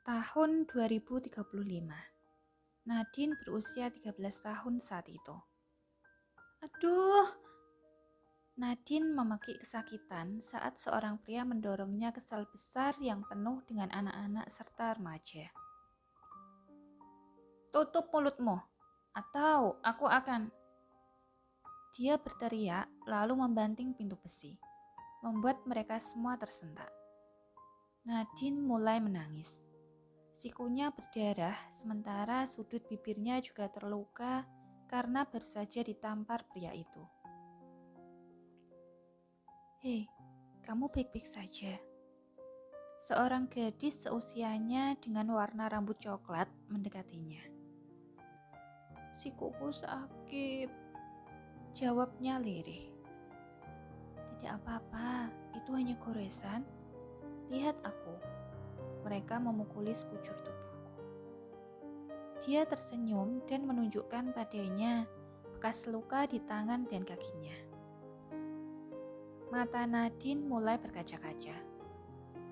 Tahun 2035. Nadine berusia 13 tahun saat itu. Aduh, Nadine memekik kesakitan saat seorang pria mendorongnya ke sel besar yang penuh dengan anak-anak serta remaja. Tutup mulutmu, atau aku akan... Dia berteriak lalu membanting pintu besi, membuat mereka semua tersentak. Nadine mulai menangis. Sikunya berdarah, sementara sudut bibirnya juga terluka karena baru saja ditampar pria itu. Hei, kamu baik-baik saja? Seorang gadis seusianya dengan warna rambut coklat mendekatinya. Sikuku sakit, jawabnya lirih. Tidak apa-apa, itu hanya goresan. Lihat aku. Mereka memukuli sekujur tubuhku. Dia tersenyum dan menunjukkan padanya bekas luka di tangan dan kakinya. Mata Nadine mulai berkaca-kaca.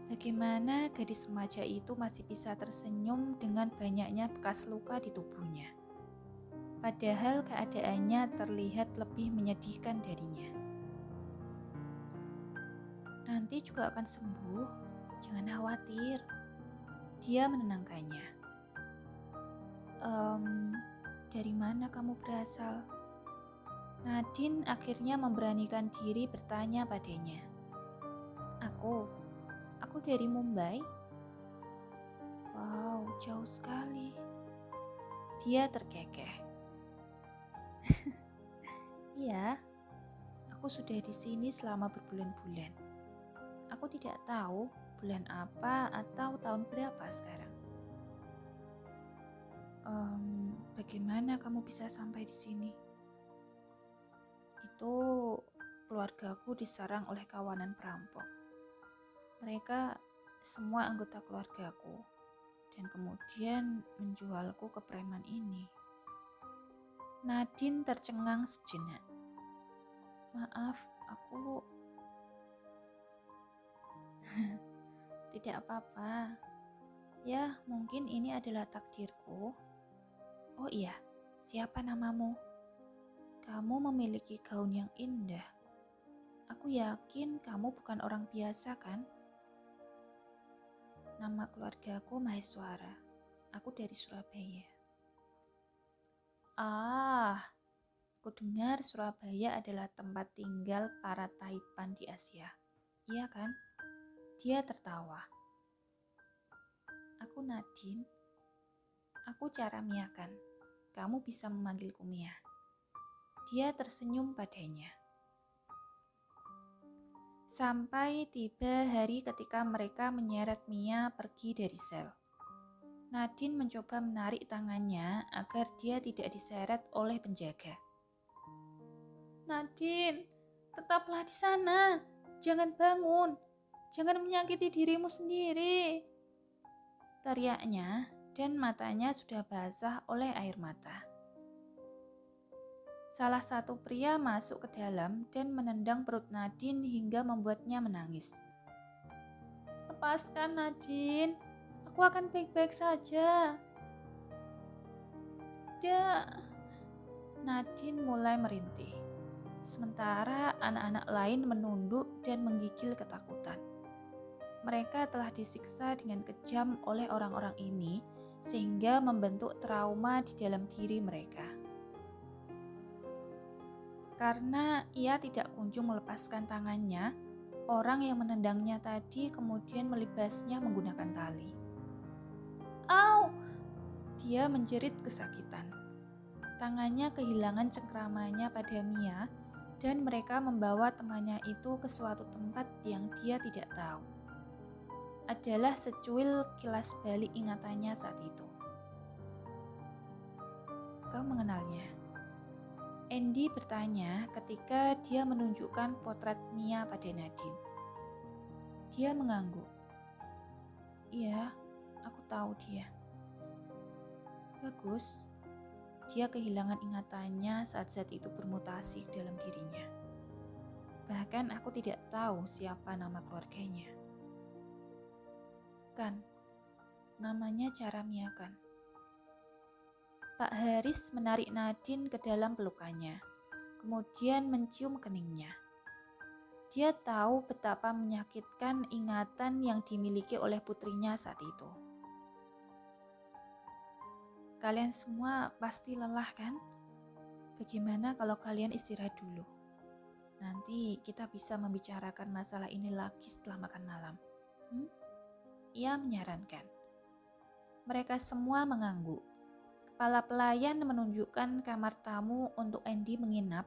Bagaimana gadis remaja itu masih bisa tersenyum dengan banyaknya bekas luka di tubuhnya? Padahal keadaannya terlihat lebih menyedihkan darinya. Nanti juga akan sembuh, jangan khawatir. Dia menenangkannya. Dari mana kamu berasal? Nadine akhirnya memberanikan diri bertanya padanya. Aku dari Mumbai. Wow, jauh sekali. Dia terkekeh. Iya, aku sudah di sini selama berbulan-bulan. Aku tidak tahu bulan apa atau tahun berapa sekarang. Bagaimana kamu bisa sampai di sini? Itu keluargaku diserang oleh kawanan perampok. Mereka semua anggota keluargaku dan kemudian menjualku ke preman ini. Nadine tercengang sejenak. Maaf, aku... Tidak apa-apa. Ya, mungkin ini adalah takdirku. Oh iya, siapa namamu? Kamu memiliki gaun yang indah. Aku yakin kamu bukan orang biasa, kan? Nama keluargaku Maheswara. Aku dari Surabaya. Aku dengar Surabaya adalah tempat tinggal para Taipan di Asia. Iya kan? Dia tertawa. Aku Nadine. Aku Cara Mia kan? Kamu bisa memanggilku Mia. Dia tersenyum padanya. Sampai tiba hari ketika mereka menyeret Mia pergi dari sel. Nadine mencoba menarik tangannya agar dia tidak diseret oleh penjaga. Nadine, tetaplah di sana. Jangan bangun. Jangan menyakiti dirimu sendiri. Teriaknya dan matanya sudah basah oleh air mata. Salah satu pria masuk ke dalam dan menendang perut Nadine hingga membuatnya menangis. Lepaskan Nadine, aku akan baik-baik saja. Tidak. Nadine mulai merintih. Sementara anak-anak lain menunduk dan menggigil ketakutan. Mereka telah disiksa dengan kejam oleh orang-orang ini sehingga membentuk trauma di dalam diri mereka. Karena ia tidak kunjung melepaskan tangannya, orang yang menendangnya tadi kemudian melibasnya menggunakan tali. Au! Dia menjerit kesakitan. Tangannya kehilangan cengkramannya pada Mia dan mereka membawa temannya itu ke suatu tempat yang dia tidak tahu. Adalah secuil kilas balik ingatannya saat itu. Kau mengenalnya? Andy bertanya ketika dia menunjukkan potret Mia pada Nadine. Dia mengangguk. Iya, aku tahu dia. Bagus. Dia kehilangan ingatannya saat zat itu bermutasi ke dalam dirinya. Bahkan aku tidak tahu siapa nama keluarganya. Kan, namanya cara miakan. Pak Haris menarik Nadine ke dalam pelukannya, kemudian mencium keningnya. Dia tahu betapa menyakitkan ingatan yang dimiliki oleh putrinya saat itu. Kalian semua pasti lelah kan? Bagaimana kalau kalian istirahat dulu? Nanti kita bisa membicarakan masalah ini lagi setelah makan malam. Ia menyarankan. Mereka semua mengangguk. Kepala pelayan menunjukkan kamar tamu untuk Andy menginap,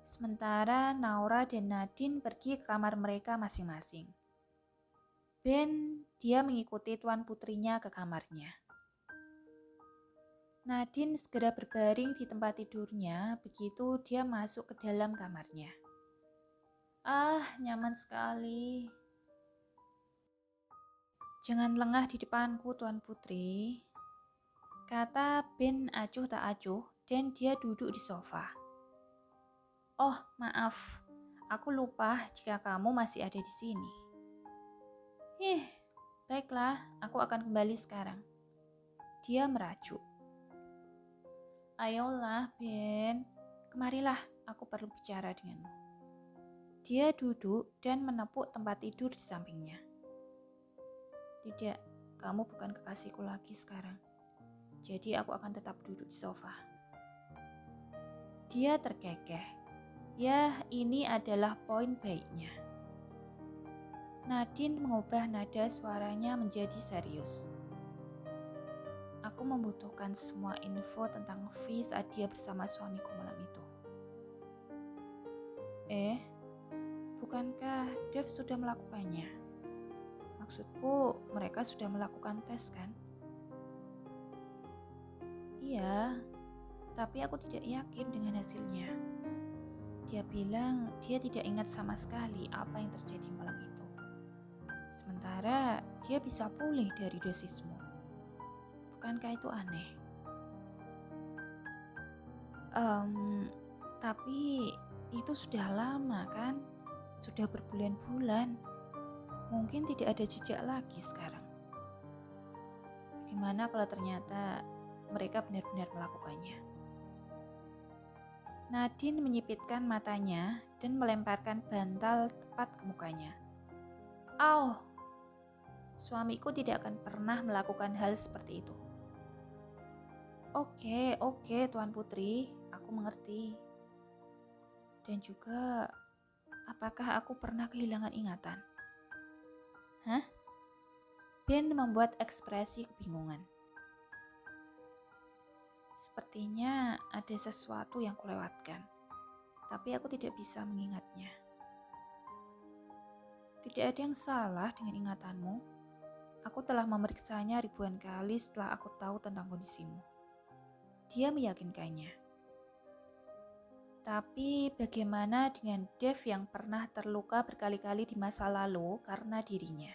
sementara Naura dan Nadine pergi ke kamar mereka masing-masing. Ben, dia mengikuti tuan putrinya ke kamarnya. Nadine segera berbaring di tempat tidurnya begitu dia masuk ke dalam kamarnya. Nyaman sekali. Jangan lengah di depanku, Tuan Putri, kata Ben acuh tak acuh dan dia duduk di sofa. Oh, maaf, aku lupa jika kamu masih ada di sini. Baiklah, aku akan kembali sekarang. Dia merajuk. Ayolah, Ben, kemarilah, aku perlu bicara denganmu. Dia duduk dan menepuk tempat tidur di sampingnya. Tidak, kamu bukan kekasihku lagi sekarang. Jadi aku akan tetap duduk di sofa. Dia terkekeh. Ya, ini adalah poin baiknya. Nadine mengubah nada suaranya menjadi serius. Aku membutuhkan semua info tentang V saat dia bersama suamiku malam itu. Bukankah Dev sudah melakukannya? Maksudku, mereka sudah melakukan tes kan? Iya, tapi aku tidak yakin dengan hasilnya. Dia bilang dia tidak ingat sama sekali apa yang terjadi malam itu. Sementara dia bisa pulih dari dosismu. Bukankah itu aneh? Tapi itu sudah lama kan? Sudah berbulan-bulan. Mungkin tidak ada jejak lagi sekarang. Bagaimana kalau ternyata mereka benar-benar melakukannya? Nadine menyipitkan matanya dan melemparkan bantal tepat ke mukanya. Au! Suamiku tidak akan pernah melakukan hal seperti itu. Oke, Tuan Putri, aku mengerti. Dan juga, apakah aku pernah kehilangan ingatan? Ben membuat ekspresi kebingungan. Sepertinya ada sesuatu yang kulewatkan, tapi aku tidak bisa mengingatnya. Tidak ada yang salah dengan ingatanmu. Aku telah memeriksanya ribuan kali setelah aku tahu tentang kondisimu. Dia meyakinkannya. Tapi bagaimana dengan Dev yang pernah terluka berkali-kali di masa lalu karena dirinya?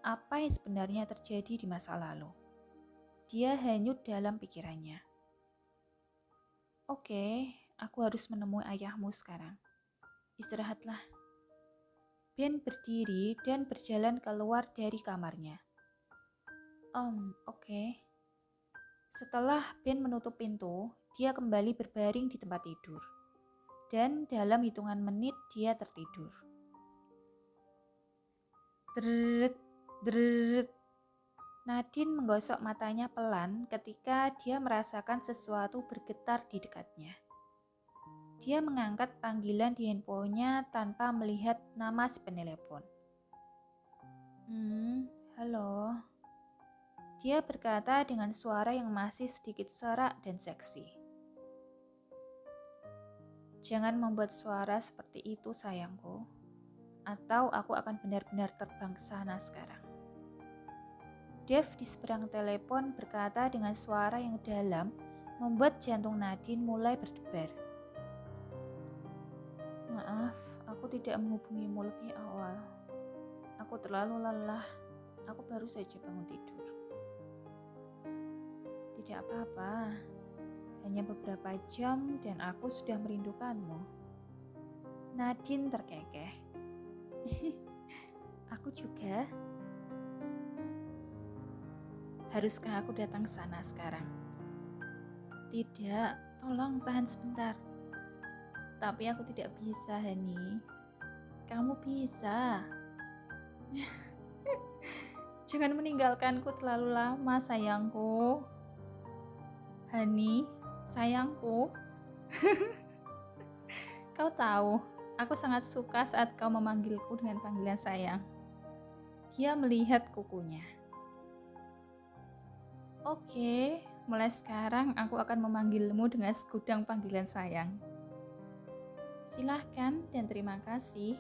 Apa yang sebenarnya terjadi di masa lalu? Dia hanyut dalam pikirannya. Oke, aku harus menemui ayahmu sekarang. Istirahatlah. Ben berdiri dan berjalan keluar dari kamarnya. Oke. Setelah Ben menutup pintu, dia kembali berbaring di tempat tidur. Dan dalam hitungan menit dia tertidur. Drrrrt. Nadine menggosok matanya pelan ketika dia merasakan sesuatu bergetar di dekatnya. Dia mengangkat panggilan di handphonenya tanpa melihat nama si penelepon. Halo. Dia berkata dengan suara yang masih sedikit serak dan seksi. Jangan membuat suara seperti itu sayangku, atau aku akan benar-benar terbang ke sana sekarang. Dev di seberang telepon berkata dengan suara yang dalam membuat jantung Nadine mulai berdebar. Maaf, aku tidak menghubungimu lebih awal. Aku terlalu lelah, aku baru saja bangun tidur. Tidak apa-apa, hanya beberapa jam dan aku sudah merindukanmu. Nadine terkekeh. Aku juga. Haruskah aku datang ke sana sekarang? Tidak, tolong tahan sebentar. Tapi aku tidak bisa, Hani. Kamu bisa. Jangan meninggalkanku terlalu lama, sayangku. Hani, sayangku. Kau tahu, aku sangat suka saat kau memanggilku dengan panggilan sayang. Dia melihat kukunya. Oke, mulai sekarang aku akan memanggilmu dengan segudang panggilan sayang. Silahkan dan terima kasih.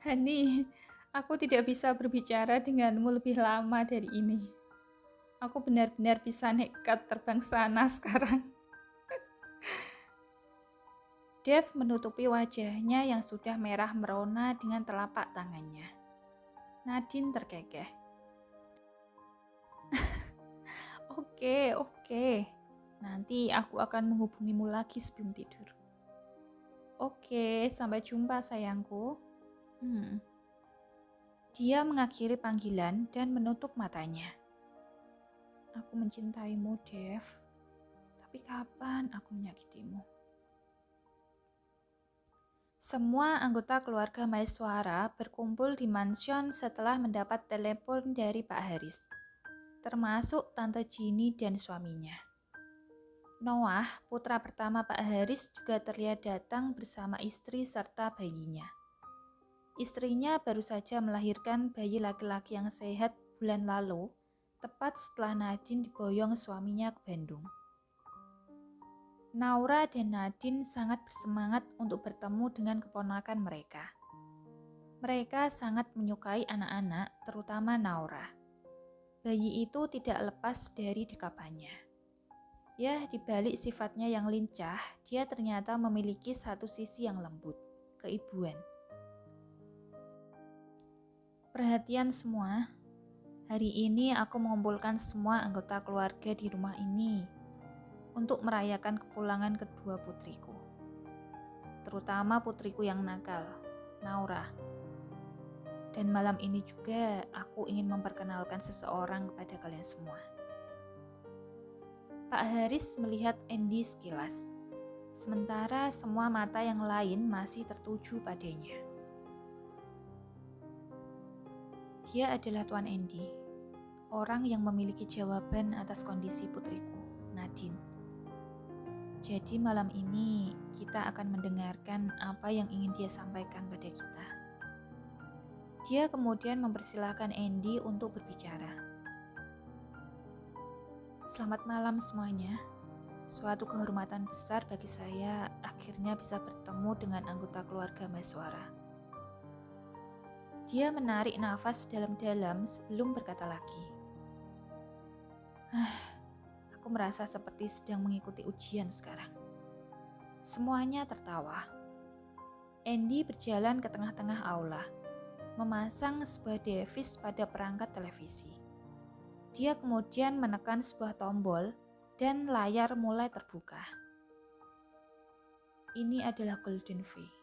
Hani, aku tidak bisa berbicara denganmu lebih lama dari ini. Aku benar-benar bisa nekat terbang sana sekarang. Dev menutupi wajahnya yang sudah merah merona dengan telapak tangannya. Nadine terkekeh. Oke. Nanti aku akan menghubungimu lagi sebelum tidur. Oke, sampai jumpa sayangku. Dia mengakhiri panggilan dan menutup matanya. Aku mencintaimu, Dev. Tapi kapan aku menyakitimu? Semua anggota keluarga Maeswara berkumpul di mansion setelah mendapat telepon dari Pak Haris, termasuk Tante Ginny dan suaminya. Noah, putra pertama Pak Haris, juga terlihat datang bersama istri serta bayinya. Istrinya baru saja melahirkan bayi laki-laki yang sehat bulan lalu, tepat setelah Nadine diboyong suaminya ke Bandung. Naura dan Nadine sangat bersemangat untuk bertemu dengan keponakan mereka. Mereka sangat menyukai anak-anak, terutama Naura. Bayi itu tidak lepas dari dekapannya. Ya, di balik sifatnya yang lincah, dia ternyata memiliki satu sisi yang lembut, keibuan. Perhatian semua, hari ini aku mengumpulkan semua anggota keluarga di rumah ini untuk merayakan kepulangan kedua putriku. Terutama putriku yang nakal, Naura. Dan malam ini juga aku ingin memperkenalkan seseorang kepada kalian semua. Pak Haris melihat Andy sekilas, sementara semua mata yang lain masih tertuju padanya. Dia adalah Tuan Andy, orang yang memiliki jawaban atas kondisi putriku, Nadine. Jadi malam ini kita akan mendengarkan apa yang ingin dia sampaikan pada kita. Dia kemudian mempersilahkan Andy untuk berbicara. Selamat malam semuanya. Suatu kehormatan besar bagi saya akhirnya bisa bertemu dengan anggota keluarga Maeswara. Dia menarik nafas dalam-dalam sebelum berkata lagi. Aku merasa seperti sedang mengikuti ujian sekarang. Semuanya tertawa. Andy berjalan ke tengah-tengah aula, memasang sebuah device pada perangkat televisi. Dia kemudian menekan sebuah tombol dan layar mulai terbuka. Ini adalah Golden V.